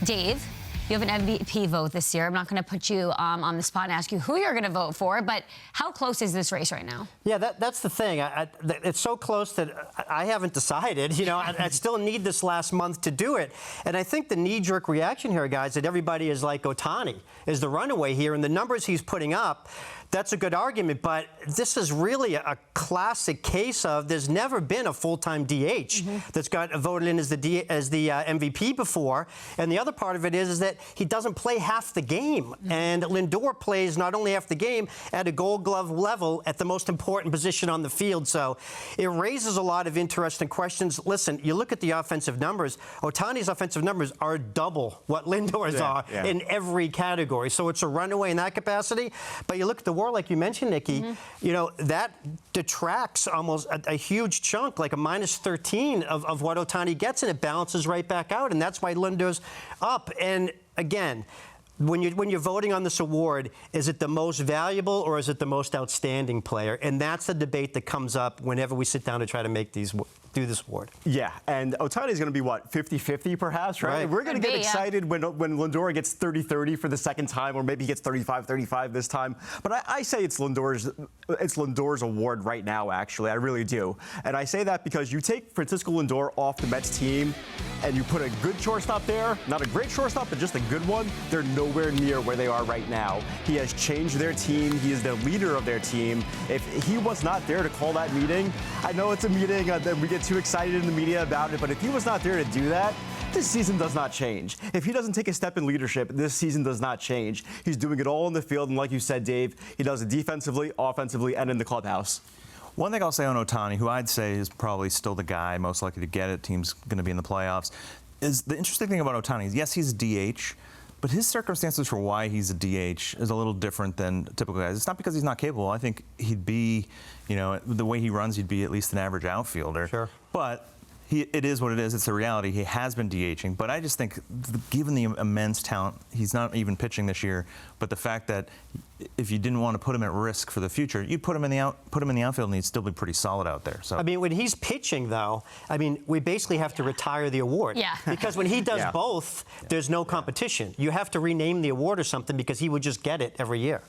Dave, you have an MVP vote this year. I'm not going to put you on the spot and ask you who you're going to vote for, but how close is this race right now? Yeah, that's the thing. It's so close that I haven't decided. You know, I still need this last month to do it. And I think the knee-jerk reaction here, guys, that everybody is like Ohtani is the runaway here, and the numbers he's putting up, that's a good argument, but this is really a classic case of there's never been a full-time DH that's got voted in as the MVP before. And the other part of it is that he doesn't play half the game. And Lindor plays not only half the game at a Gold Glove level at the most important position on the field. So it raises a lot of interesting questions. Listen, you look at the offensive numbers. Ohtani's offensive numbers are double what Lindor's are in every category. So it's a runaway in that capacity. But you look at the war, like you mentioned, Niki, you know, that detracts almost a huge chunk, like a minus 13 of what Ohtani gets, and it balances right back out. And that's why Lindor's up. And again, when you're voting on this award, is it the most valuable or is it the most outstanding player? And that's the debate that comes up whenever we sit down to try to make do this award. Yeah, and Ohtani's going to be, what, 50-50 perhaps, right? We're going to get excited when Lindor gets 30-30 for the second time, or maybe he gets 35-35 this time. But I say it's Lindor's award right now, actually. I really do. And I say that because you take Francisco Lindor off the Mets team and you put a good shortstop there, not a great shortstop, but just a good one, they're nowhere near where they are right now. He has changed their team. He is the leader of their team. If he was not there to call that meeting, I know it's a meeting that we get too excited in the media about it, but if he was not there to do that, this season does not change. If he doesn't take a step in leadership, this season does not change. He's doing it all in the field, and like you said, Dave, he does it defensively, offensively, and in the clubhouse. One thing I'll say on Ohtani, who I'd say is probably still the guy most likely to get it, team's going to be in the playoffs, is the interesting thing about Ohtani is, yes, he's a DH, but his circumstances for why he's a DH is a little different than typical guys. It's not because he's not capable. I think he'd be, you know, the way he runs, he'd be at least an average outfielder. Sure. But it is what it is. It's the reality. He has been DHing. But I just think, given the immense talent, he's not even pitching this year. But the fact that if you didn't want to put him at risk for the future, you'd put him in the outfield, and he'd still be pretty solid out there. So I mean, when he's pitching, though, I mean, we basically have to retire the award. Yeah. Because when he does both, there's no competition. You have to rename the award or something because he would just get it every year.